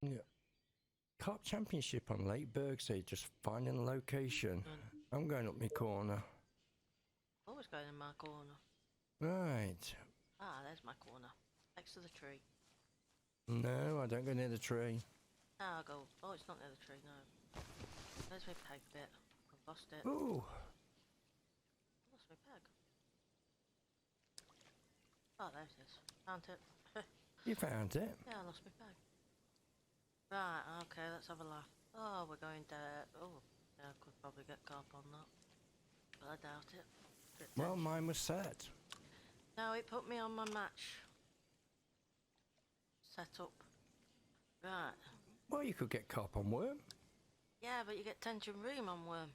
Yeah. Carp Championship on Lake Bergsee, just finding a location. I'm going up my corner. Always going in my corner. Right. Ah, there's my corner. Next to the tree. No, I don't go near the tree. Ah, I'll go. Oh, it's not near the tree, no. There's my peg bit. I've lost it. Ooh. I lost my peg. Oh, there it is. Found it. You found it? Yeah, I lost my peg. Right, okay, let's have a laugh. Oh, we're going there. Oh, yeah, I could probably get carp on that. But I doubt it. Well, mine was set. No, it put me on my match. Set up. Right. Well, you could get carp on worm. Yeah, but you get tension ream on worm.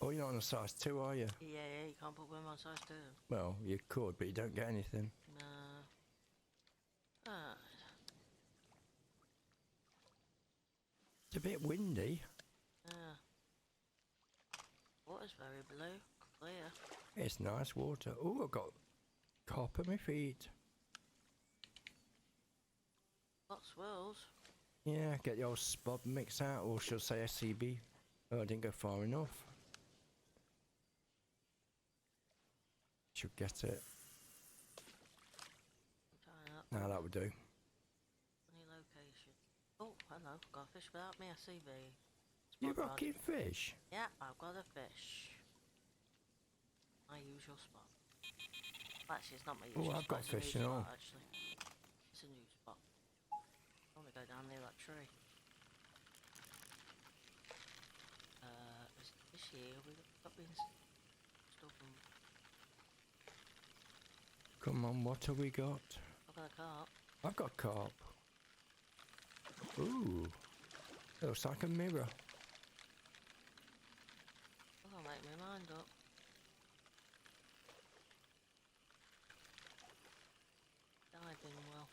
Oh, you're not on a size 2, are you? Yeah, you can't put worm on size 2. Well, you could, but you don't get anything. No. Right. It's a bit windy. Yeah. Water's very blue. Clear. It's nice water. Oh, I've got carp at my feet. Got swirls. Yeah, get the old spot mix out, or should I say SCB. Oh, I didn't go far enough. Should get it. Now that would do. Funny location. Oh, hello. Got a fish without me SCB. You rocking fish? Yeah, I've got a fish. My usual spot. Actually, it's not my usual Oh, spot. I've got fish and all. Actually, it's a new spot. I want to go down near that tree. Is this here? We got beans stuff and Come on, what have we got? I've got a carp. I've got carp. Ooh, it looks like a mirror. I'll make my mind up. Diving well.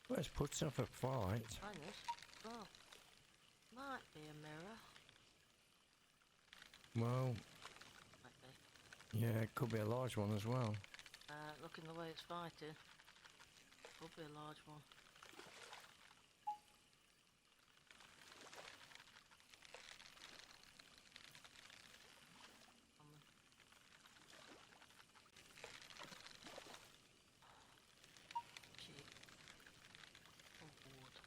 Let's put up a fight. Find this. Oh, might be a mirror. Well, Might be. yeah, it could be a large one as well. Looking the way it's fighting, could be a large one. Cheap. Oh, wood.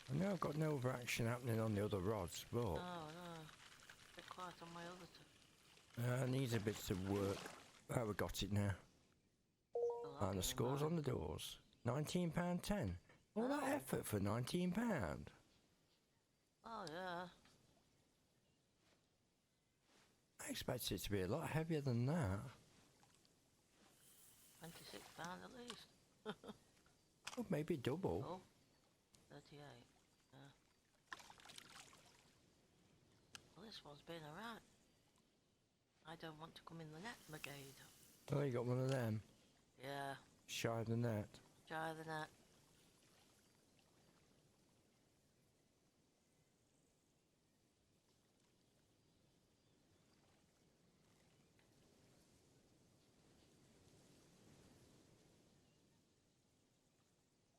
I know I've got no overaction happening on the other rods, but No, no. A bit quiet on my other two. needs a bit of work. Oh, we got it now. And the scores on the doors. £19.10. All that effort for £19. Oh, yeah. I expected it to be a lot heavier than that. £26 at least. Or maybe double. Oh, 38. Yeah. Well, this one's been alright. I don't want to come in the net, brigade. Oh, you got one of them. Yeah. Shy of the net. Try the net.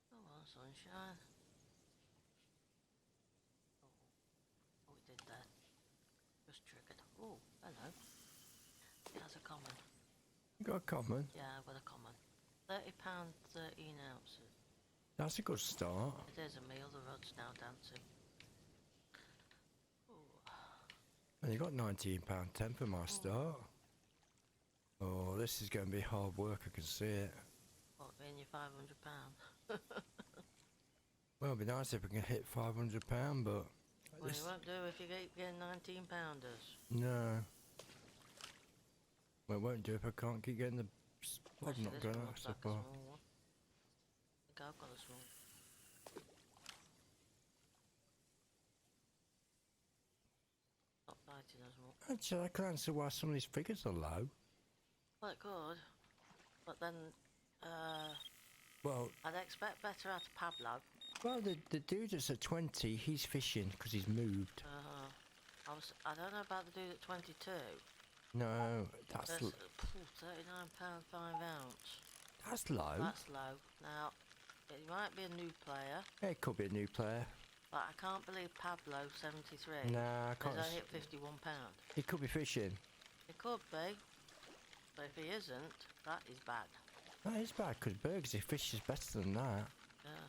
Come on, sunshine. Oh, oh, we did that. Just triggered. Oh, hello. It has a common. You got a common. Yeah, I've got a common. £30, 13 ounces. That's a good start. It is a meal, the rod's now dancing. Ooh. And you got £19.10 for my start. Oh, this is going to be hard work, I can see it. What, being your £500? Well, it'd be nice if we can hit £500, but... Well, you won't do if you keep getting 19-pounders. No. Well, it won't do if I can't keep getting the... I'm not going to so far. I think I've got a small. Actually, I can answer why some of these figures are low. Well, it could. But then, Well, I'd expect better out of Pablo. well, the dude that's at 20, he's fishing because he's moved. I don't know about the dude at 22. No, that's £39 5 ounce. that's low. That's low. Now, it might be a new player, Yeah, it could be a new player. but I can't believe Pablo 73 Nah, I can't. has only hit £51. He could be fishing. It could be, but if he isn't, that is bad. That is bad because Bergsee fishes better than that. Yeah.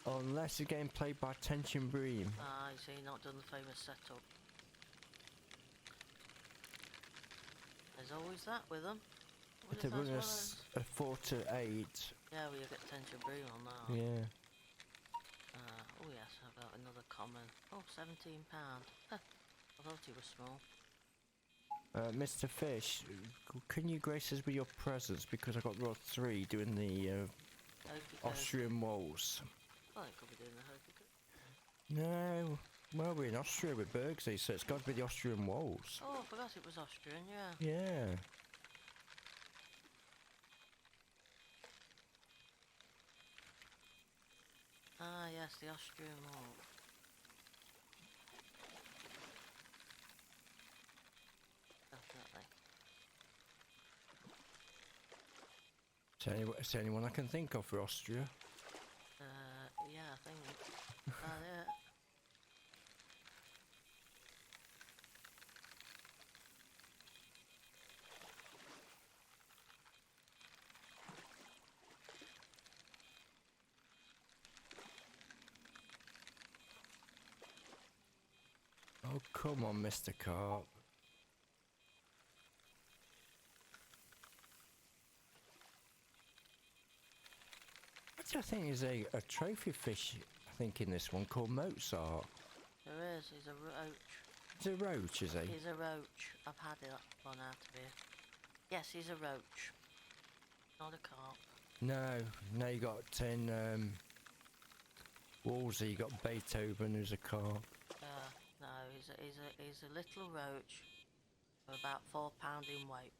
Unless the game played by Tension Bream. Ah, you see, not done the famous setup. There's always that with them. What They if run that's a one of those? 4 to 8. Yeah, well, you get tension bream on that. Yeah. Oh yes, I've got another common. Oh, £17. I thought he was small. Mr. Fish, can you grace us with your presence because I got Rod 3 doing the Austrian waltz. Well, it could be doing the hokey. No, well we're in Austria with Bergsee, so it's got to be the Austrian waltz. Oh, I forgot it was Austrian, yeah. Yeah. Ah, yes, the Austrian wall. Definitely. It's the only one I can think of for Austria. Yeah, I think. Yeah. Oh, come on, Mr. Carp. Actually, I think there's a trophy fish, I think, in this one called Mozart. There is, he's a roach. It's a roach, is he? He's a roach. I've had it one out of here. Yes, he's a roach. Not a carp. No, you got Wolsey, you got Beethoven, who's a carp. No, he's a little roach of about £4 in weight.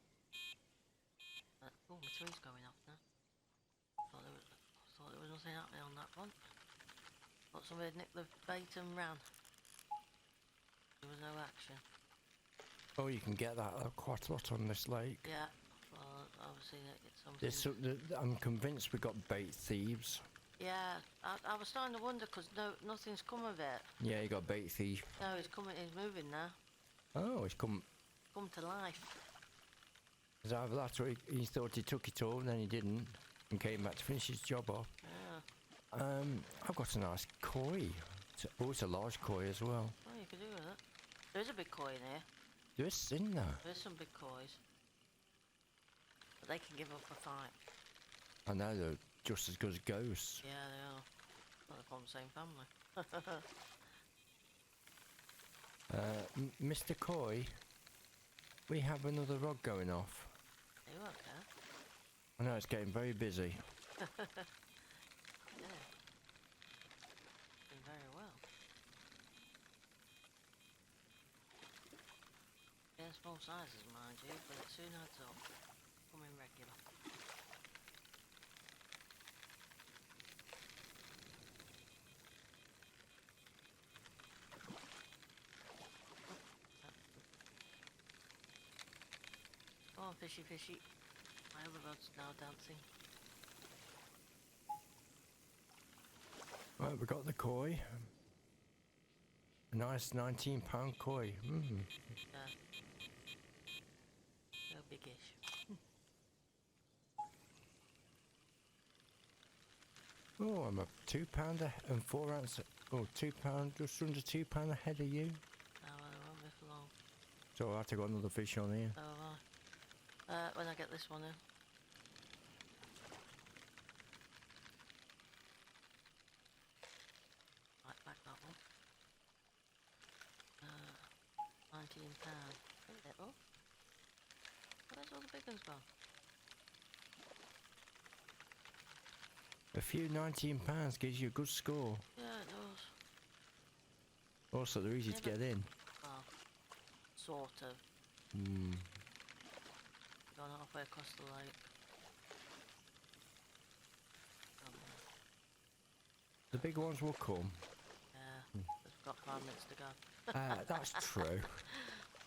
Oh, my tree's going off now. Thought there was nothing happening on that one. Thought somebody had nicked the bait and ran. There was no action. Oh, you can get that quite a lot on this lake. Yeah, well, obviously it's something. I'm convinced we got bait thieves. Yeah, I was starting to wonder because nothing's come of it. Yeah, you got bait thief. No, he's moving now. Oh, he's come Come to life. It's either that or he thought he took it all and then he didn't and came back to finish his job off. Yeah. I've got a nice koi. It's a large koi as well. Oh, you could do with it. There is a big koi in here. There is in there. There's some big kois. But they can give up a fight. I know they're just as good as ghosts. Yeah, they are. Well, they're from the same family. Mr. Koi, we have another rod going off. You won't care. I know it's getting very busy. Yeah. Doing very well. Yeah, small sizes, mind you, but it soon adds up. Coming regular. Oh, fishy, fishy. My other rod's now dancing. Right, we got the koi. A nice £19 koi. Yeah. No biggish. Oh, I'm a £2 and 4 ounce. Oh, £2, just under £2 ahead of you. No, I won't be for long. So I'll have to got another fish on here. Oh, right. When I get this one in. Right, back that one. £19. Little. Where's all the big ones gone? A few £19 gives you a good score. Yeah, it does. Also, they're easy to get in. sort of. Hmm. Gone halfway across the lake. The big ones will come. Yeah, we've got 5 minutes to go. That's true.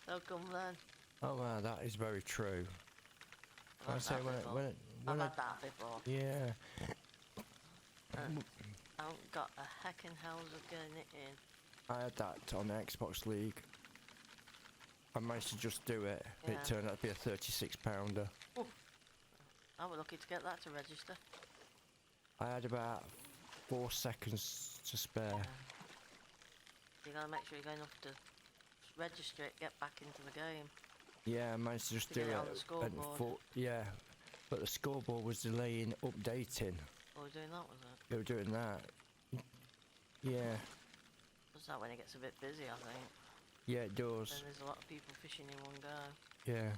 They'll come then. Oh wow, that is very true. I've had that before. I've when had that before. yeah. I haven't got a heckin' hell's of getting it in. I had that on the Xbox League. I managed to just do it. Yeah. It turned out to be a 36-pounder. I was lucky to get that to register. I had about 4 seconds to spare. You gotta make sure you go enough to register it, get back into the game. Yeah, I managed to just To do get it. it on the scoreboard. Yeah, but the scoreboard was delaying updating. Oh, we're doing that, was it? They were doing that. Yeah, Was that when it gets a bit busy, I think? yeah, it does. Then there's a lot of people fishing in one go. Yeah.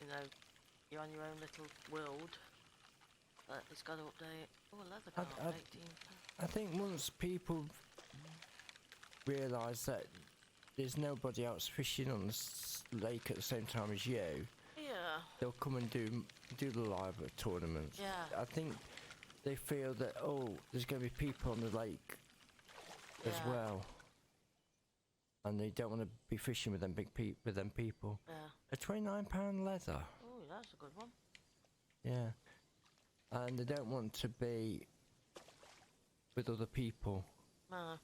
You know, you're on your own little world, but it's got to update. Oh, a leather carp, 18. I think once people realise that there's nobody else fishing on the lake at the same time as you, Yeah. they'll come and do the live tournaments. Yeah. I think they feel that, oh, there's going to be people on the lake as Yeah. well, and they don't want to be fishing with them with them people. Yeah. A £29 leather. Oh, that's a good one. Yeah. And they don't want to be with other people. No.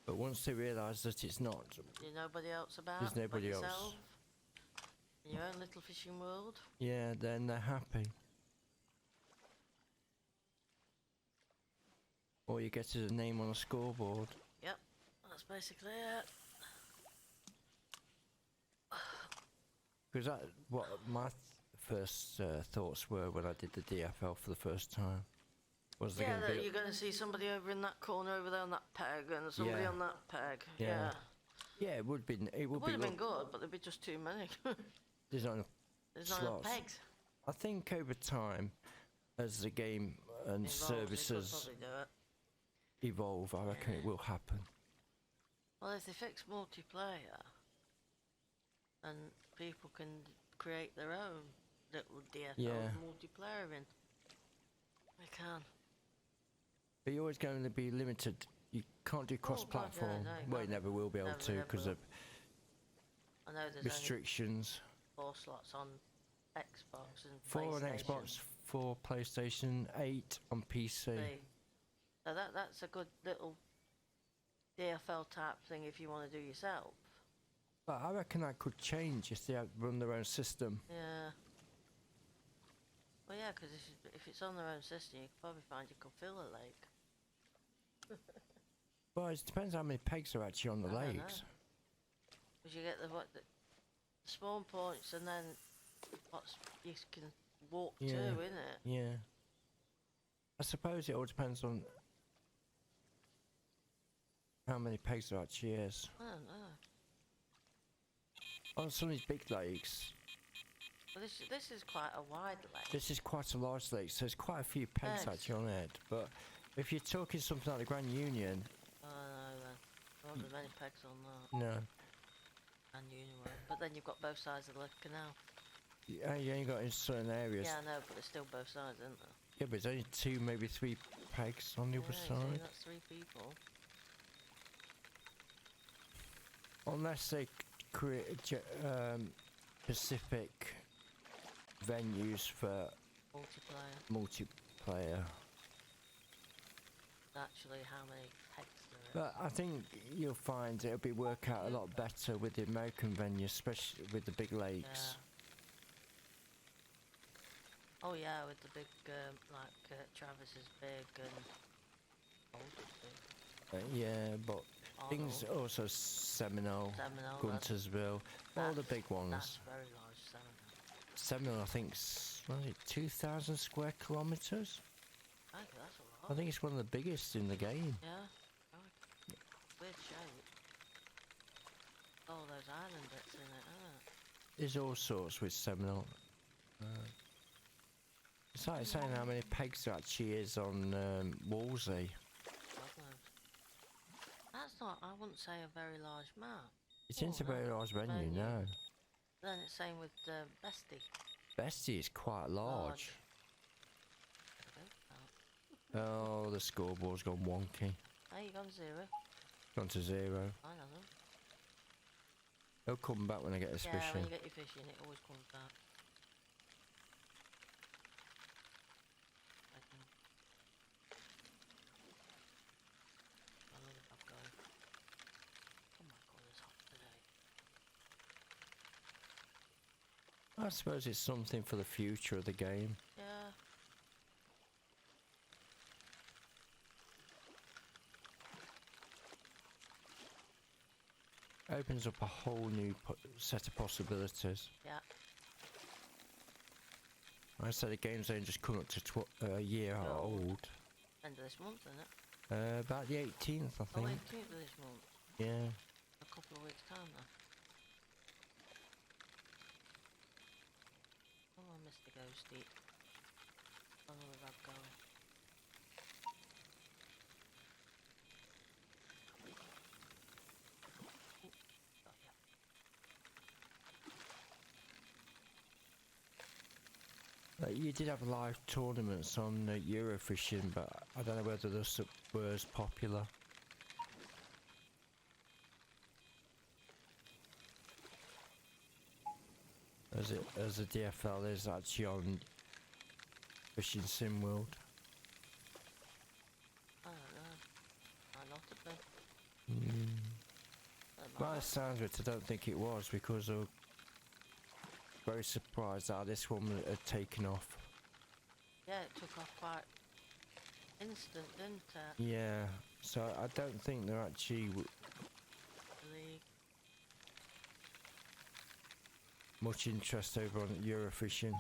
But once they realise that it's not, There's nobody else about. There's nobody but else. yourself, in your own little fishing world. yeah, then they're happy. All you get is a name on a scoreboard. Yep. That's basically it. Because that's what my first thoughts were when I did the DFL for the first time. Was there Yeah, going to that be you're going to see somebody over in that corner over there on that peg, and somebody Yeah. on that peg. Yeah. Yeah. Yeah, it would be. It It would would be. have been good, but there'd be just too many. There's not enough There's not enough slots. pegs. I think over time, as the game and Involved, they could services probably do it. evolve, I reckon it will happen. Well, if they fix multiplayer, and people can create their own little DFL Yeah. multiplayer in, they can. But you're always going to be limited. You can't do cross-platform. no, you Well, you can't. never will be able Never, to never because will. of I know there's restrictions. only 4 slots on Xbox and 4 on PlayStation. Xbox, 4 PlayStation, 8 on PC. See. So that's a good little DFL type thing if you want to do yourself. But I reckon that could change if they run their own system. Yeah. Well, yeah, because if it's on their own system, you could probably find you could fill a lake. Well, it depends how many pegs are actually on the I don't lakes. Because you get the spawn points and then what's you can walk to, Yeah. innit? Yeah. I suppose it all depends on how many pegs there actually is. I don't know. On some of these big lakes, But this is quite a wide lake. this is quite a large lake, so there's quite a few pegs Pegs. actually on it. But if you're talking something like the Grand Union, I don't know then. There aren't as many pegs on that. no. And anyway. But then you've got both sides of the canal. You only got in certain areas. Yeah, I know, but there's still both sides, isn't there? Yeah, but there's only 2, maybe 3 pegs on the Yeah, other you see, side. that's 3 people. Unless they create specific venues for multiplayer. Actually, how many pegs there is. But I think you'll find it'll be work out a lot better with the American venues, especially with the big lakes. Yeah. Oh yeah, with the big, Travis is big and Boulder's big. Yeah, but things Arnold. also Seminole, Seminole, Guntersville, all the big That's ones. very large, Seminole. Seminole, I think, 2,000 square kilometres. I think that's a I lot. think it's one of the biggest in the game. Yeah. Weird shape. All those island bits in it, isn't it? There's all sorts with Seminole. It's like saying how many pegs there actually is on Wolsey. God knows. That's not, I wouldn't say a very large map. It's into a no, very large venue venue. now. Then it's same with Bestie. Bestie is quite large. Oh, the scoreboard's gone wonky. Hey, you gone 0. Gone to 0. I know them. It'll come back when I get this Yeah, fishing. when you get your fishing, it always comes back. I can... I love it, I'm going. Oh my god, it's hot today. I suppose it's something for the future of the game. Yeah. Opens up a whole new set of possibilities. Yeah. I said the game's only just come up to a year old. End of this month, isn't it? About the 18th, I Oh, think. 18th of this month. Yeah. A couple of weeks' time then. Oh, Mr. Ghosty. Another rab going. Got ya. You did have live tournaments on Eurofishing, but I don't know whether this were as popular. As the DFL is actually on Fishing Sim World. I don't know. Might not have been. By the sounds of it, I don't think it was, because I was very surprised that this one had taken off. Yeah, it took off quite instant, didn't it? Yeah, so I don't think they're actually League. much interest over on Eurofishing.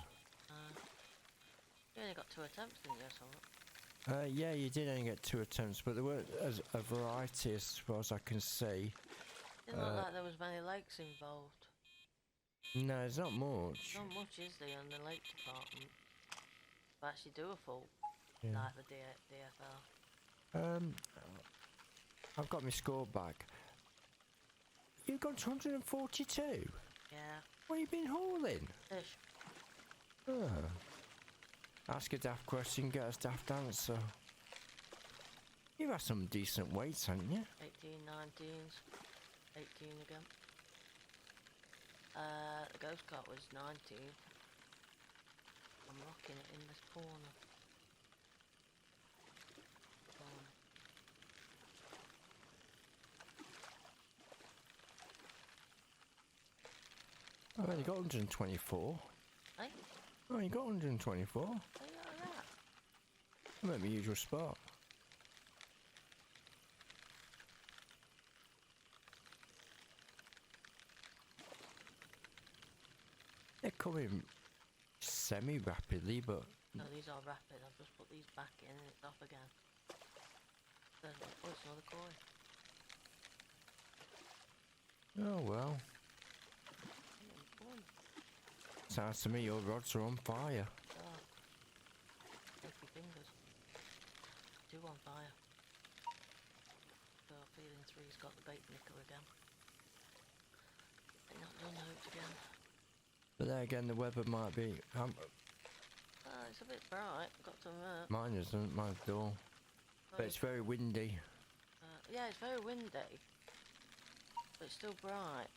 You only got 2 attempts, didn't you, or something? Yeah, you did only get 2 attempts, but there weren't a variety as far as I can see. Didn't look like there was many lakes involved. No, there's not much. Not much, is there, on the lake department? To actually do a full, Yeah. like the DFL. I've got my score back. You've gone to 142? Yeah. What have you been hauling? Fish. Oh. Ask a daft question, get a daft answer. You've had some decent weights, haven't you? 18, 19s. 18 again. The ghost cart was 19. I'm rocking it in this corner. I've only got 124. Hey? Oh, you got 124. How you got that? I'm at my usual spot. They're coming semi-rapidly, but... No, these are rapid. I've just put these back in and it's off again. Oh, it's another koi. Oh well. Sounds to me your rods are on fire. Oh. Take your fingers. 2 on fire. So feeling 3's got the bait nickel again. They're not done out again. But there again, the weather might be... It's a bit bright, got to admit. mine isn't, mine's dull. But it's very windy. Yeah, it's very windy. But it's still bright.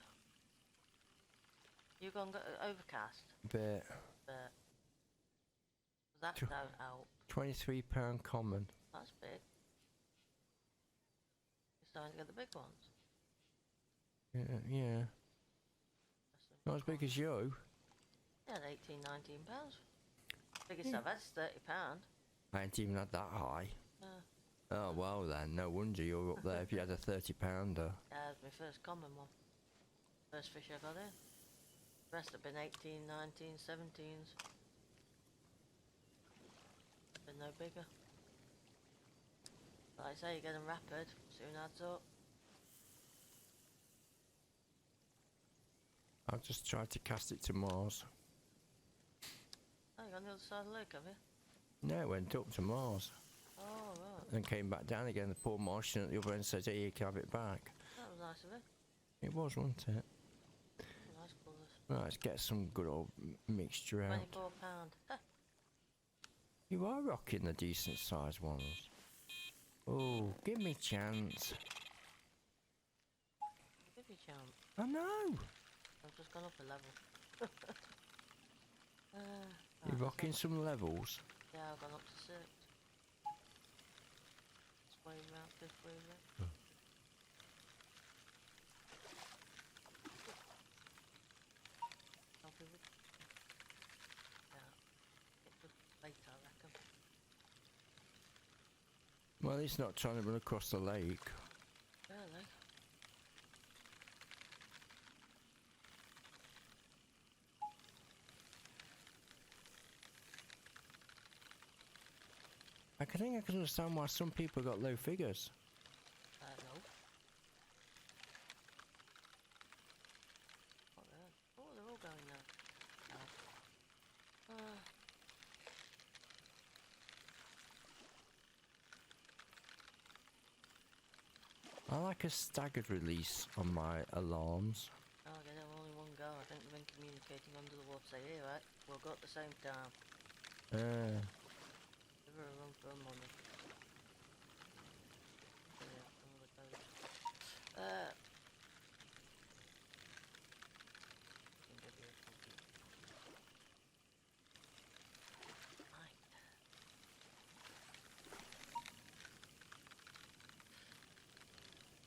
You gone got overcast? Bit. But that Tw- don't help. £23 common. That's big. You're starting to get the big ones. Yeah. Not as big as you. Yeah, 18, 19 pounds. Biggest I've had is £30. I ain't even had that high. Uh, Oh well then, no wonder you're up there if you had a £30-pounder. That was my first common one. First fish I got in. The rest have been 18, 19, 17s. Been no bigger. Like I say, you get them rapid, soon adds up. I've just tried to cast it to Mars. Oh, you're on the other side of the lake, have you? No, it went up to Mars. Oh, right. And came back down again. The poor Martian at the other end said, hey, you can have it back. That was nice of it. It was, wasn't it? Nice colours. Right, let's get some good old mixture out. £24. You are rocking the decent sized ones. Oh, give me a chance. Give you a chance. I know. I've just gone up a level. You're right, rocking some levels. yeah, I've gone up to 6. This way round, this way round. I'll be with yeah, it was late, I reckon. Well, he's not trying to run across the lake. Really? I think I can understand why some people got low figures. No. What then? Oh, they're all going now. I like a staggered release on my alarms. I'll get it all in one go. I think they've been communicating under the water. Say, here, right? We'll go at the same time. Give her a run for her money. Yeah, another coach. Can give you a cookie. Right.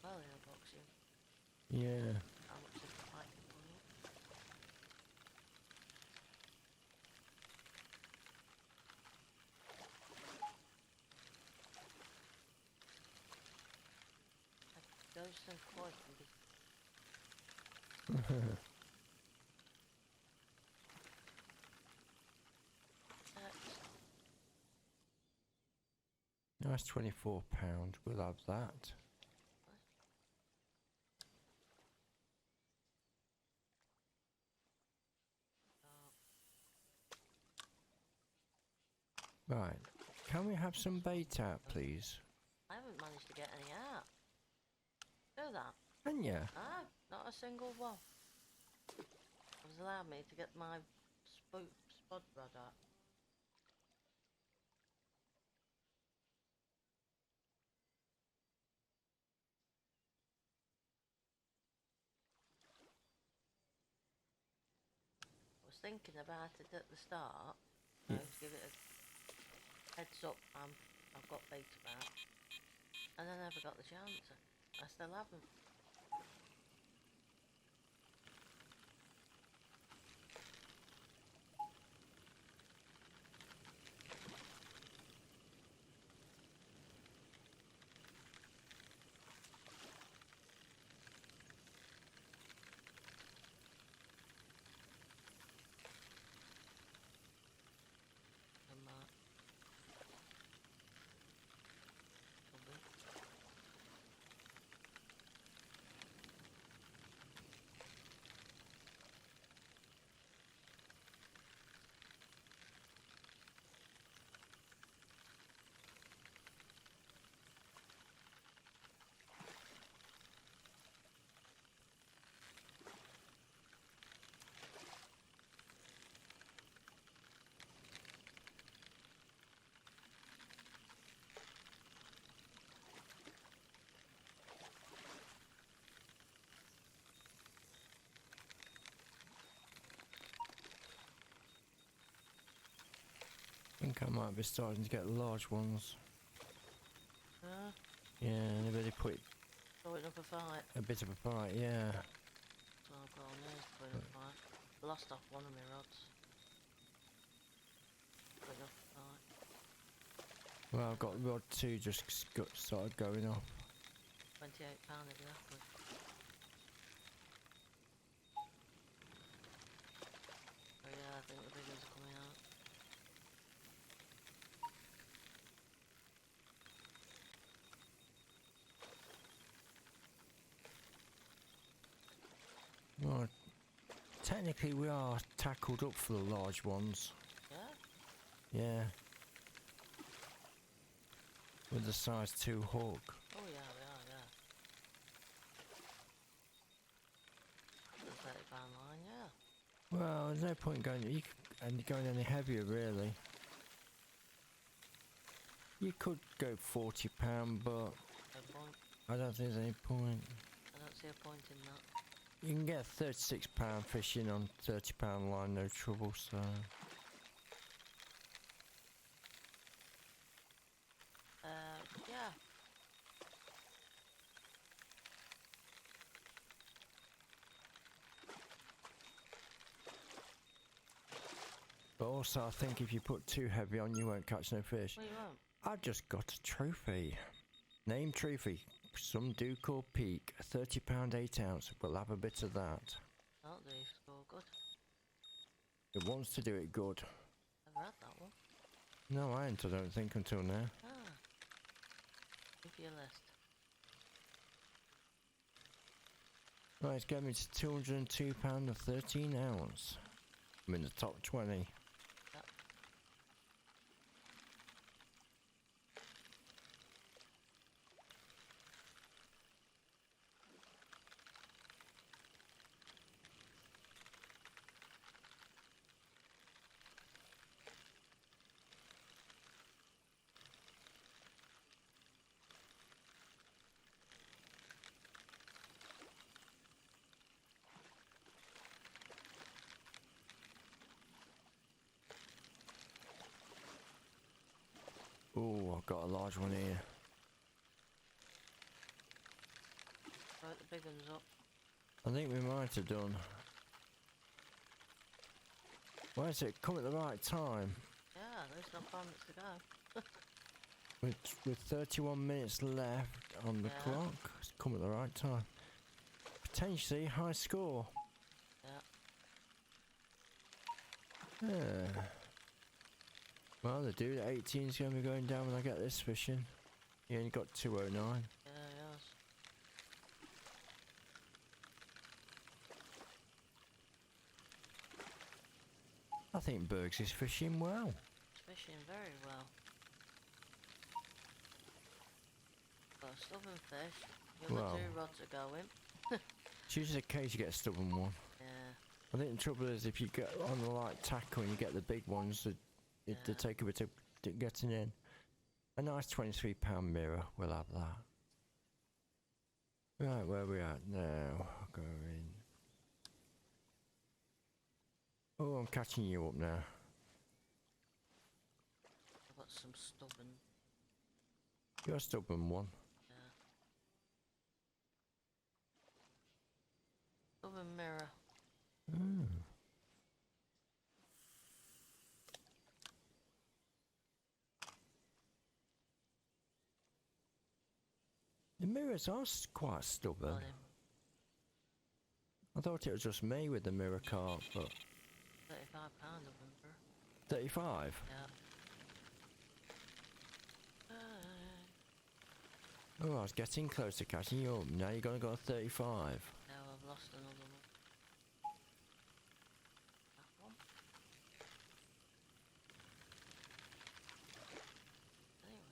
Well, yeah, boxing. Yeah. How much is the fight for you? Ghost and Koi can be. That's £24. We'll have that. Right. Can we have some bait out, please? I haven't managed to get any out. Do that? And yeah. Ah, not a single one. It was allowed me to get my spud rod out. I was thinking about it at the start. Yeah. To give it a heads up, I've got bait about. And I never got the chance. I still haven't. And I think I might be starting to get large ones. yeah, Yeah, anybody put throwing up a fight. a bit of a bite, yeah. So I've got on there, throwing up a fight. Lost off one of my rods. Throwing up a fight. Well, I've got rod 2 just started going off. £28 exactly. Oh yeah, I think the big ones are coming out. Well, technically we are tackled up for the large ones. Yeah? Yeah. With the size 2 hook. Oh yeah, they are, yeah. Well, there's no point going any heavier, really. You could go £40, but No point. I don't think there's any point. I don't see a point in that. You can get £36 fishing on £30 line, no trouble, so... Yeah. But also, I think if you put too heavy on, you won't catch no fish. Well, you won't. I've just got a trophy. Name trophy. Some do call peak. £30 8 ounce. We'll have a bit of that. Oh, do you score good? It wants to do it good. Never had that one. No, I ain't, I don't think, until now. Ah. Give you a list. Right, it's getting me to £202 and 13 ounce. I'm in the top 20. Yep. Oh, I've got a large one here. Right, the big one's up. I think we might have done. Why is it come at the right time? Yeah, there's no 5 minutes to go. With 31 minutes left on the Yeah. clock, it's come at the right time. Potentially high score. Yeah. Yeah. Well, the dude at 18 is going to be going down when I get this fishing. He only got 209. Yeah, yes. I think Bergsee's fishing well. It's fishing very well. Got a stubborn fish. The other Well. 2 rods are going. It's usually the case you get a stubborn one. Yeah. I think the trouble is if you get on the light tackle and you get the big ones, they Yeah. take a bit of getting in. A nice £23 mirror, we'll have that. Right, where are we at now? I'll go in. Oh, I'm catching you up now. I've got some stubborn. You're a stubborn one. Yeah. Stubborn mirror. Mm. The mirrors are quite stubborn. Got him. I thought it was just me with the mirror carp, but £35 of them, bro. 35? Yeah. Oh, I was getting close to catching you up. Now you're gonna go 35. Now I've lost another one. That one. Anyway.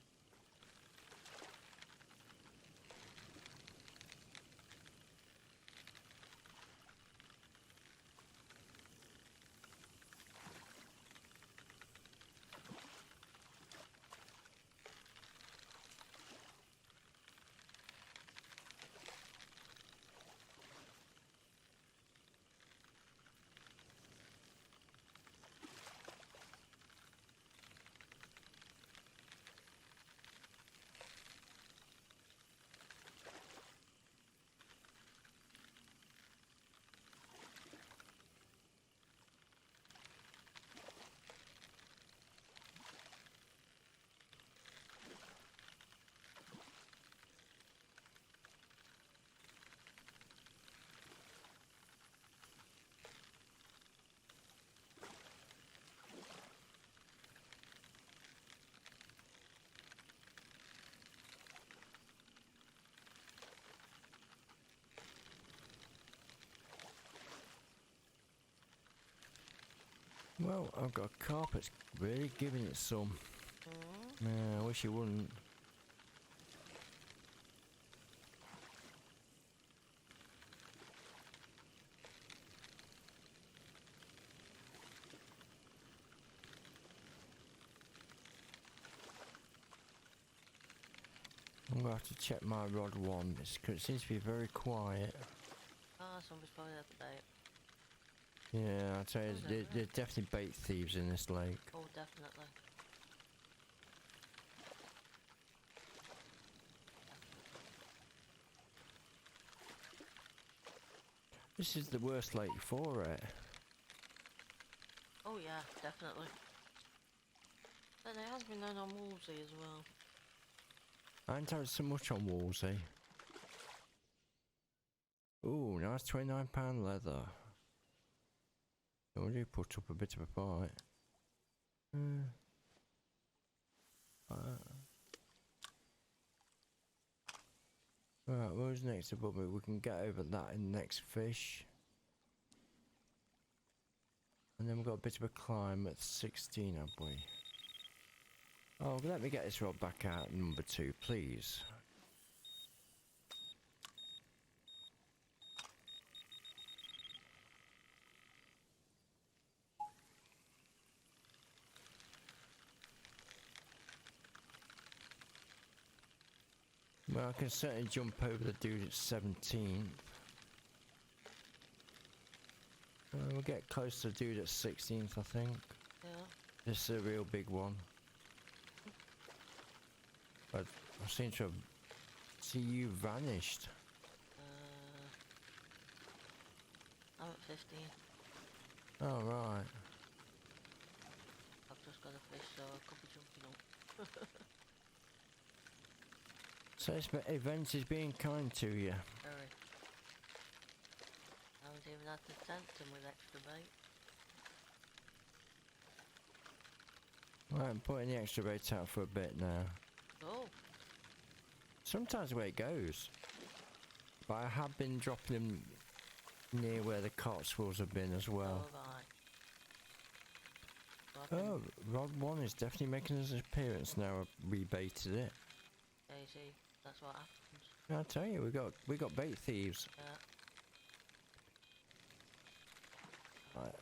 Well, I've got a carp that's really giving it some. Mm. Yeah, I wish you wouldn't. I'm gonna have to check my rod one. It seems to be very quiet. Ah, somebody's probably had the bait. Yeah, I'll tell you, there's definitely bait thieves in this lake. Oh, definitely. This is the worst lake for it. Oh yeah, definitely. But there has been none on Wolsey as well. I ain't had so much on Wolsey. Ooh, nice £29 leather. I do put up a bit of a fight. Right, where's next above me? We can get over that in the next fish. And then we've got a bit of a climb at 16, have we? Oh, let me get this rod back out, number 2, please. Well, I can certainly jump over the dude at 17. We'll get close to the dude at 16th, I think. Yeah. This is a real big one. But I seem to have see you vanished. I'm at 15. Oh right. I've just got a fish, so I could be jumping up. So this event is being kind to you. Very. I haven't even had to tempt him with extra bait. Right, I'm putting the extra bait out for a bit now. Oh. Sometimes the way it goes. But I have been dropping them near where the Cotswolds have been as well. Oh, right. Oh, Rod 1 is definitely making his appearance now. I've rebaited it. Yeah, you see, that's what happens. I tell you, we got bait thieves. Yeah. Right.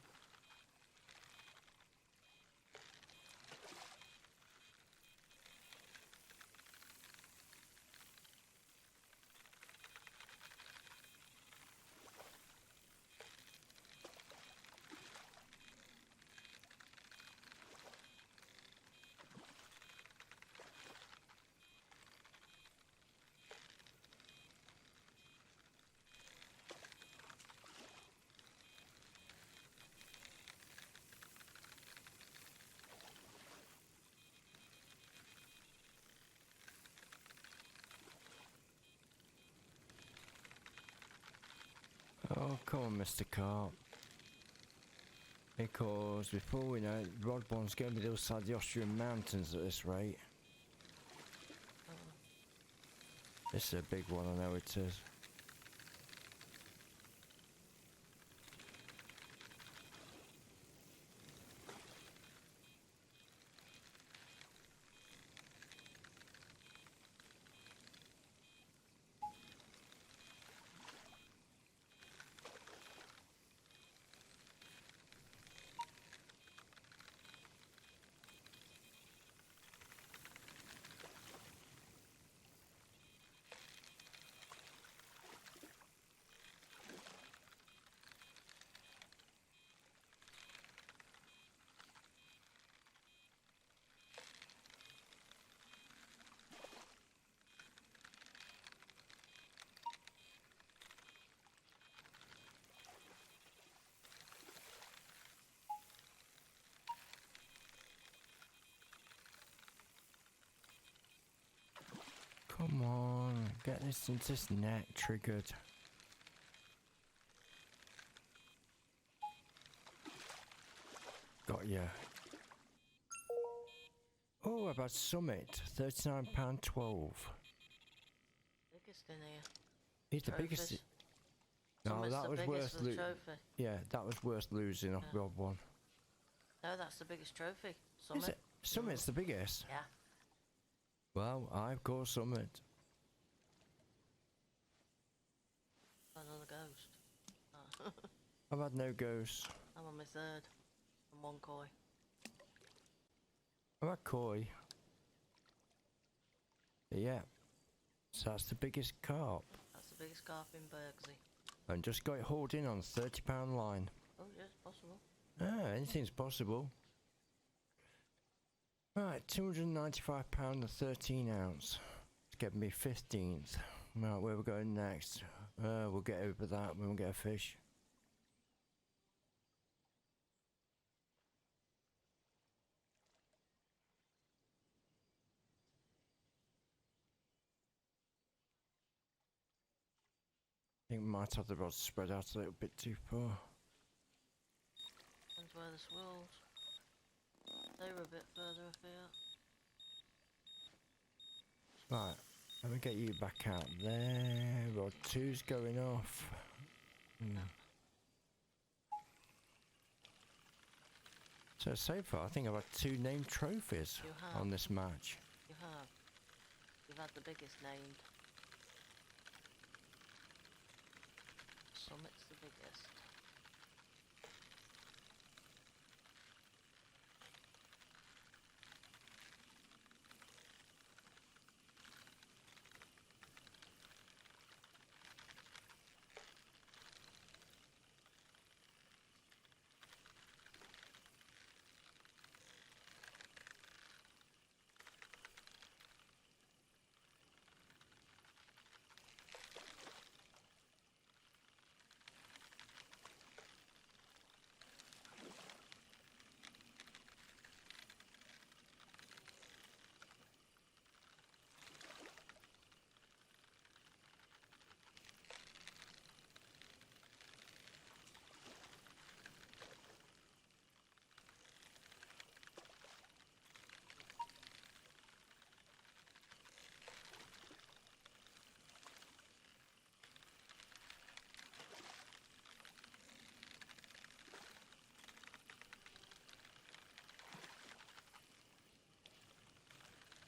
Oh, come on, Mr. Carp. Because before we know it, Rod 1's going to be the other side of the Austrian mountains at this rate. This is a big one, I know it is. Come on, get this into this net triggered. Got ya. Oh, about Summit, £39.12. Biggest in here. He's the biggest. No, Summit's that the was biggest worth for the trophy. Yeah, that was worth losing off Yeah. Rod 1. No, that's the biggest trophy. Is Summit. it? Summit's the biggest? Yeah. Well, I've got Summit. Another ghost. Oh. I've had no ghosts. I'm on my third. And one koi. I've had koi. Yeah. So that's the biggest carp. That's the biggest carp in Bergsee. And just got it hauled in on £30 line. Oh yes, possible. Ah, anything's possible. Right, £295 a 13 ounce. It's getting me 15th. Right, where we're going next? We'll get over that when we get a fish. I think we might have the rods spread out a little bit too far. Depends where the swirls. They were a bit further afield. Right, let me get you back out there. Rod 2's going off. So far I think I've had 2 named trophies on this match. You have. You've had the biggest named. Summit's the biggest.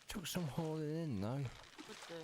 Took some hauling in though. Could do.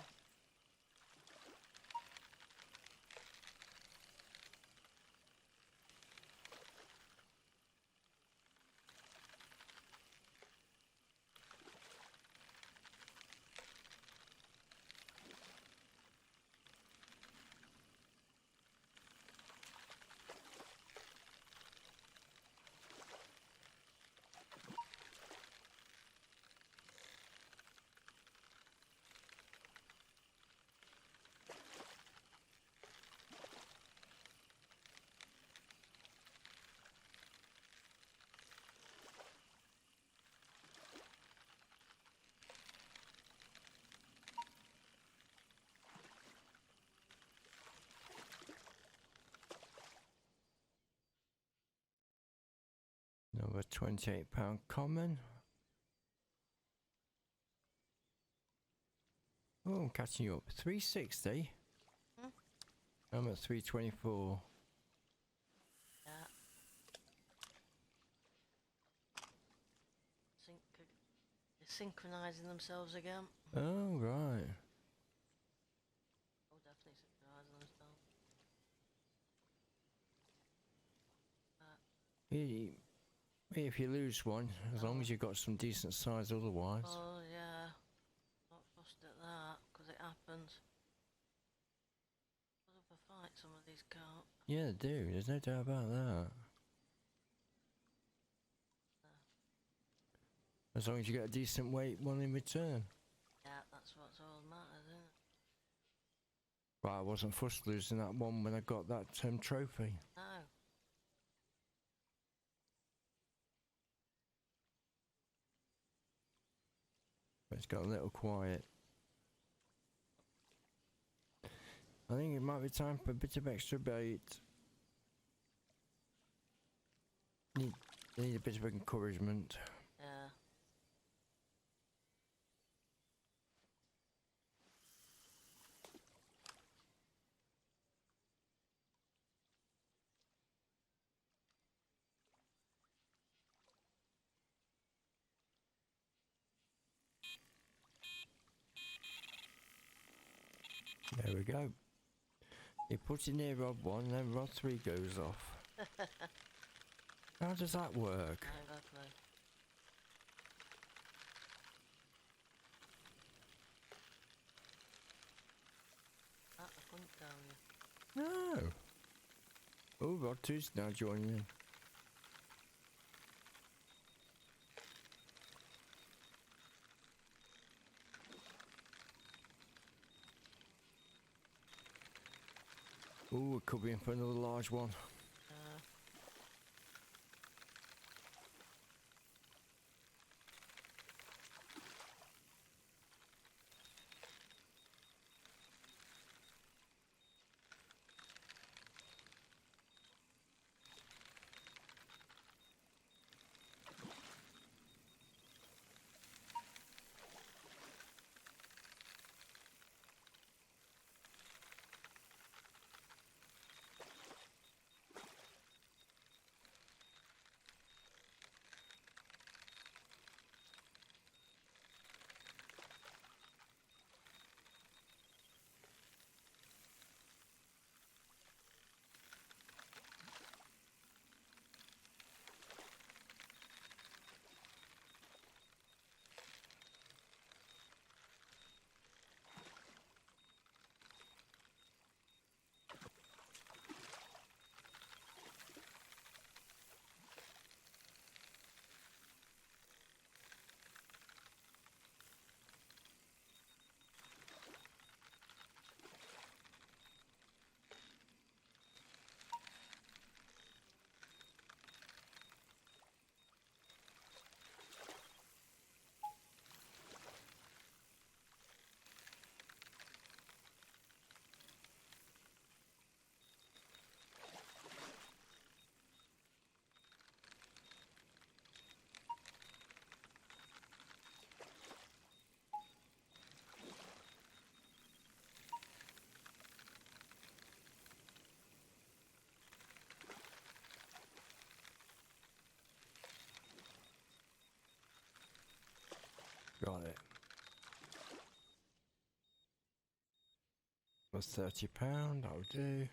Another £28 common. Oh, I'm catching you up. 360. Hmm? I'm at 324. Yeah. They're synchronising themselves again. Oh, right. Oh, definitely synchronising themselves. If you lose one, as long as you've got some decent size otherwise. Oh yeah. Not fussed at that, because it happens. Put up a fight, some of these carp. Yeah, they do. There's no doubt about that. As long as you get a decent weight one in return. Yeah, that's what's all that matters, isn't it? But I wasn't fussed losing that one when I got that trophy. No. But it's got a little quiet. I think it might be time for a bit of extra bait. Need a bit of encouragement. Yeah. There we go. You put it near rod 1, then rod 3 goes off. How does that work? I ain't got a clue. down here. No. Oh, Rod 2's now joining in. Oh, it could be in for another large one. Got it. For £30, that'll do.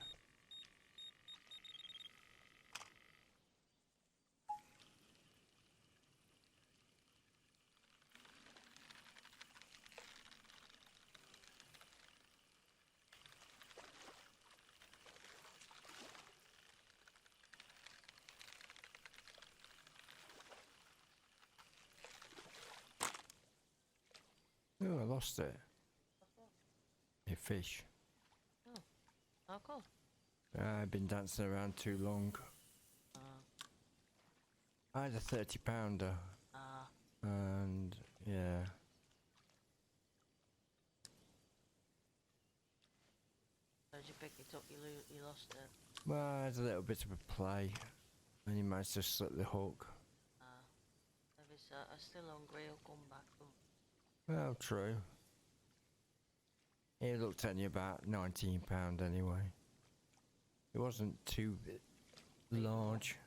Oh, I lost it. A fish. Oh, how come? I've been dancing around too long. I had a £30, and yeah. So did you pick it up? You lost it. Well, I had a little bit of a play, and he managed to slip the hook. If it's still hungry, he'll come back. Well, true. It looked only about £19 anyway. It wasn't too large.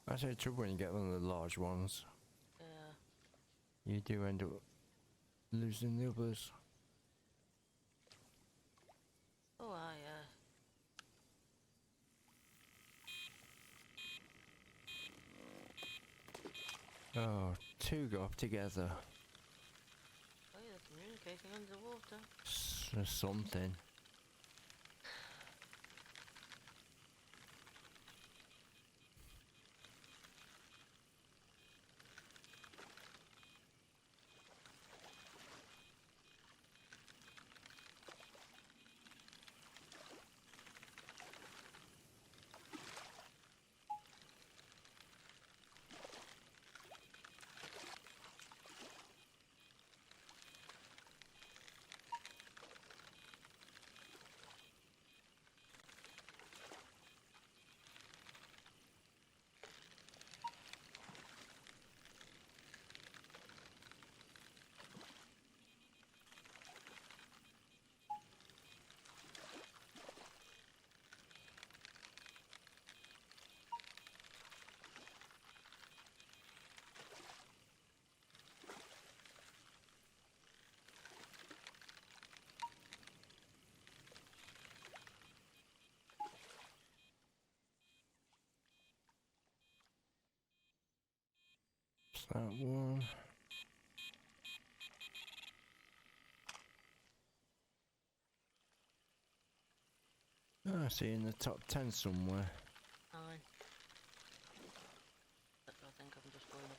That's the trouble when you get one of the large ones. Yeah. You do end up losing the others. Oh, yeah. Oh, two go up together. Oh, you're communicating underwater. Something. That's that one. Oh, I see in the top 10 somewhere. 9. I think I'm just going up.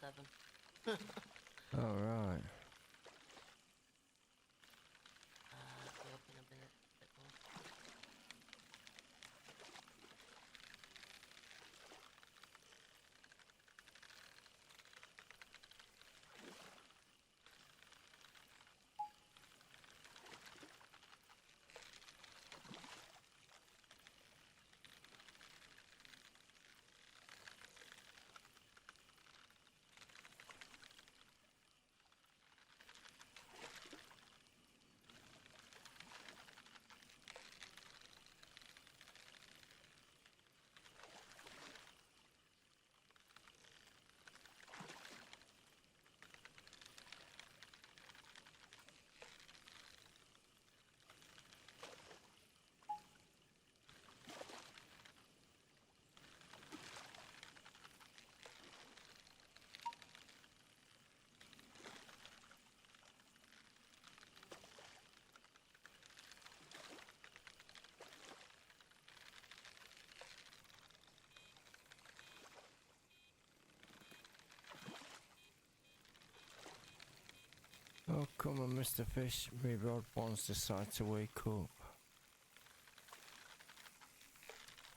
7. Alright. Be up in a minute. Bit more. Oh, come on, Mr. Fish. My rod wants decide to wake up.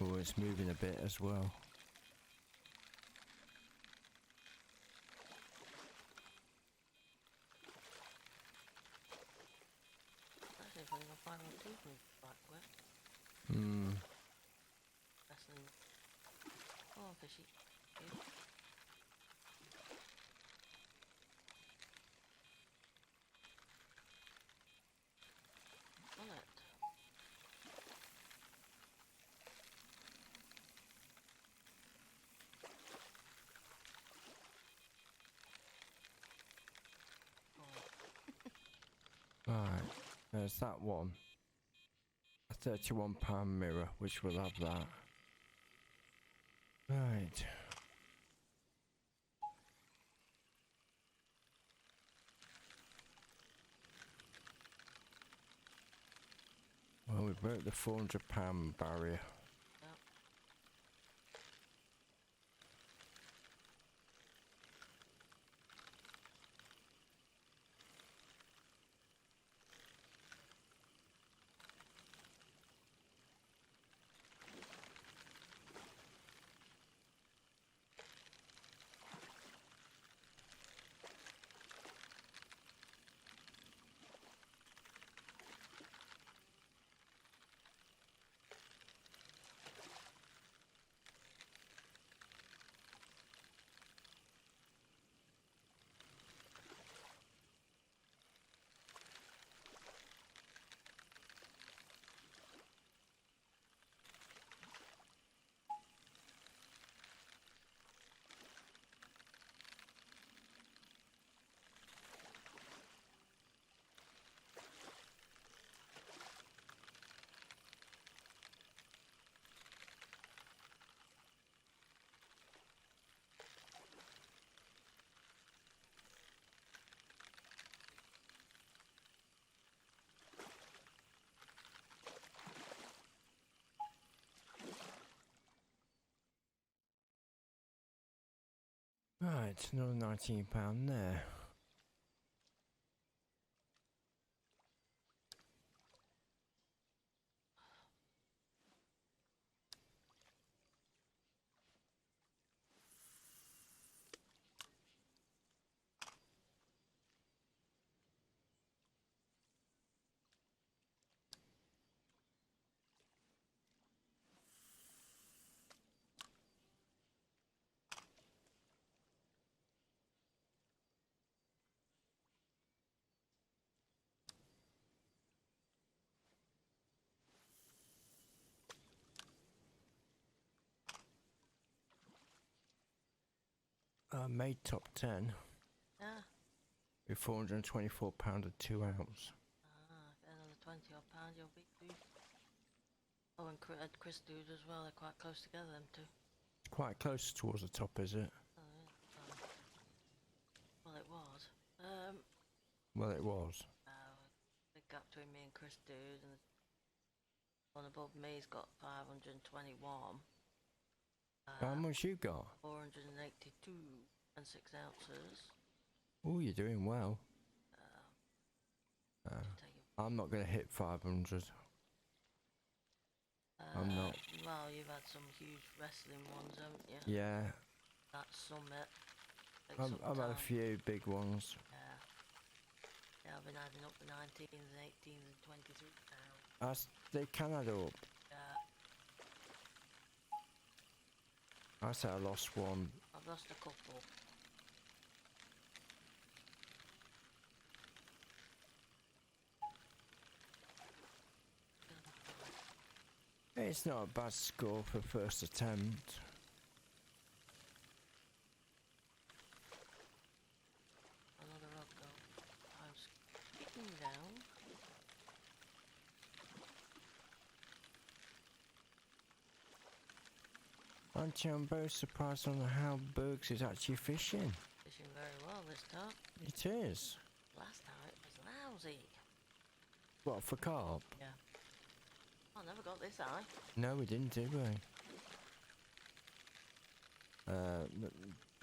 Oh, it's moving a bit as well. Actually, if we can find one too, move back quick. That's the. Oh, fishy. Good. On it. Right, there's that one. A £31 mirror, which will have that. Right. Well, we broke the £400 barrier. Yep. Right, another £19 there. Made top 10 Yeah. with £424 at 2 ounce. Another 20 odd pound, you'll be too. Oh, and Chris Dude as well, they're quite close together, them two. quite close towards the top, is it? Well, it was. Well, it was. Big gap between me and Chris Dude, and the one above me's got 521. How much you got? 482 and 6 ounces. Oh, you're doing well. Take it. I'm not going to hit 500. I'm not. Well, you've had some huge wrestling ones, haven't you? Yeah, That summit. I've had a few big ones. Yeah, I've been adding up the 19s and 18s and 23 now. They can add up. Yeah, I say I lost one. I've lost a couple. It's not a bad score for first attempt. Another rug go. I was kicking down. Aren't you? I'm very surprised on how Bergsee is actually fishing. Fishing very well this time. It is. Last time it was lousy. What, for carp? Yeah. I never got this high. No, we didn't, did we?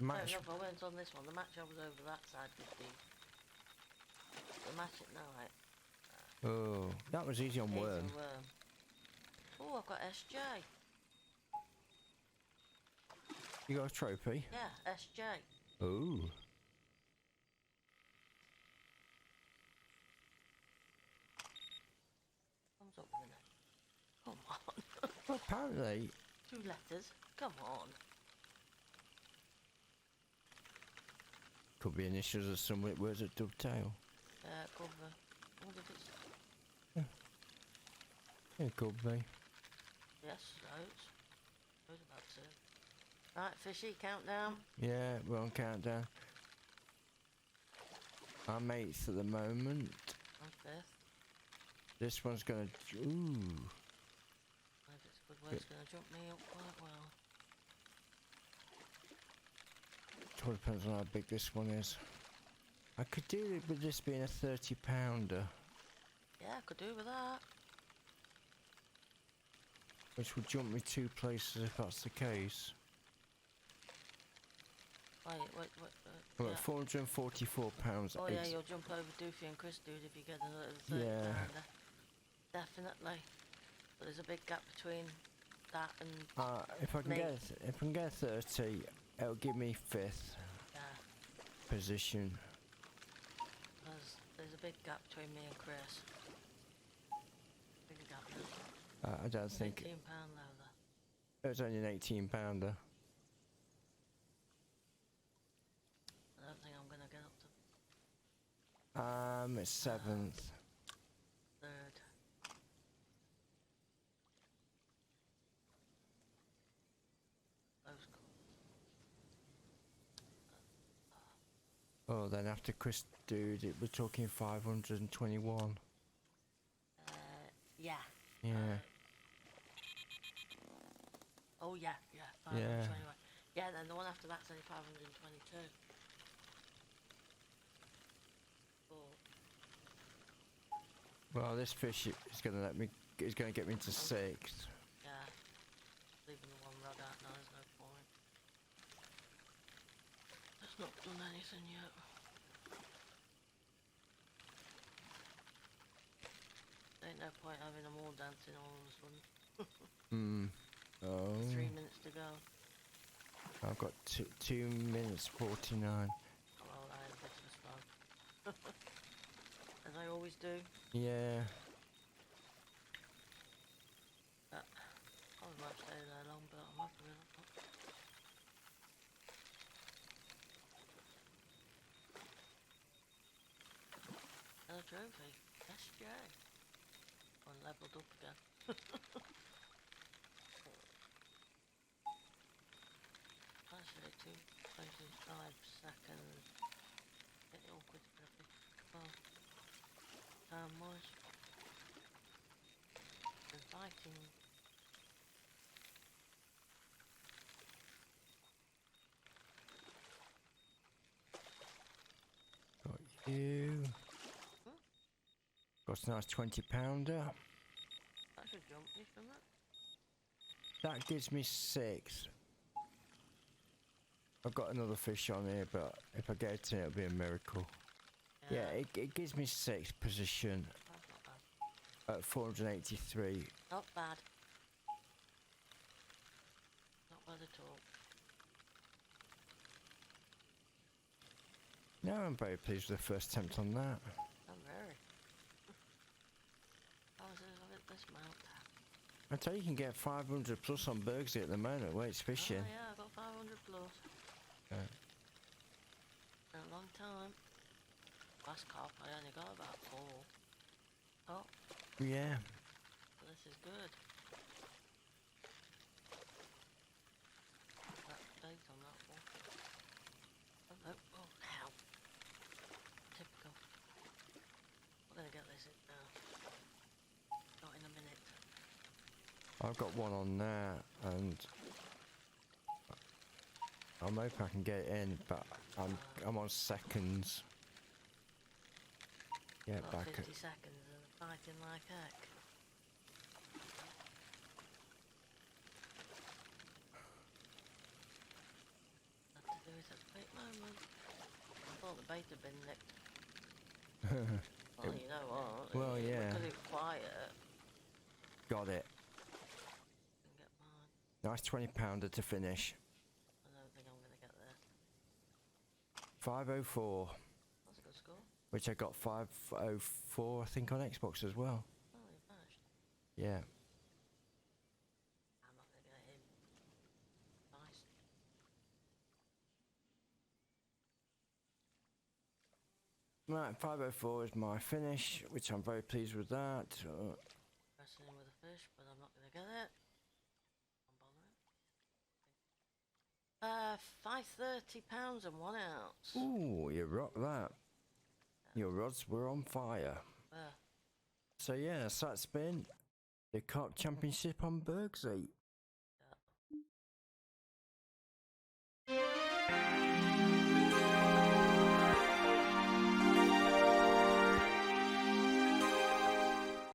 Match. No, if I went on this one, the match I was over that side would be the match at night. Oh, that was easy on worm. Oh, I've got SJ. You got a trophy? Yeah, SJ. Oh. Comes up with a name. Come on. Well, apparently. 2 letters. Come on. Could be initials or some words at Dovetail. Cover. I wonder if it's... It could be. Yes, those. Those about 2. Right, fishy, countdown. Yeah, we're on countdown. I'm 8th at the moment. I'm 5th. This one's gonna. Ooh. If it's a good way, it's going to jump me up quite well. It all depends on how big this one is. I could do it with this being a 30-pounder, Yeah, I could do with that. which would jump me 2 places if that's the case. Wait. Well, Yeah. 444 pounds. Oh yeah, you'll jump over Doofy and Chris Dude if you get another 30 Yeah. pounder. Definitely. But there's a big gap between that and if I can me. get 30, it'll give me 5th position. There's a big gap between me and Chris. Big gap. I don't think £18 leather. it was only an 18-pounder. I don't think I'm gonna get up to It's 7th. 3rd. Those Oh, then after Chris Dude, we're talking 521. yeah. Yeah. Oh yeah. 521. Yeah, then the one after that's only 522. Well, this fish is going to is going to get me to 6th. Yeah. Leaving the one rod out now, there's no point. It's not done anything yet. Ain't no point having them all dancing all of a sudden. Oh. 3 minutes to go. I've got 2 minutes 49. Well, I had a bit of a slog. As I always do. Yeah. I might stay there long, but I'm happy with that. And a trophy. SJ. One levelled up again. Actually, 2:25 seconds. Bit awkward for a bit. Well, time wise. Been fighting. Got a nice 20-pounder. That should jump me, shouldn't it? That gives me 6. I've got another fish on here, but if I get it in, it'll be a miracle. Yeah, it gives me 6 position That's not bad. at 483. Not bad. Not bad at all. No, I'm very pleased with the first attempt on that. I'm very. How's this mount? I tell you, you can get 500 plus on Bergsee at the moment where it's fishing. Oh yeah, I got 500 plus. Yeah. In a long time. Last carp I only got about 4. Oh, Yeah. so this is good. That date on that one. Oh no, oh hell. Typical. We're gonna get this in now. Not in a minute. I've got one on there, and I'm hoping I can get it in, but I'm on seconds. Yeah, Got back 50 at seconds and fighting like heck. Had to do it at the right moment. I thought the bait had been nicked. Well, you know what? Well, yeah. Because it was quiet. got it. Can get mine. Nice 20-pounder to finish. I don't think I'm going to get there. 504, That's a good score. which I got 504, I think, on Xbox as well. Oh, you finished. Yeah. I'm not going to get him. Nice. Right, 504 is my finish, which I'm very pleased with that. Pressing in with a fish, but I'm not going to get it. I'm bothering. £530 and 1 ounce. Ooh, you rock that. Your rods were on fire. Uh, So yeah, so that's been the Carp Championship on Bergsee.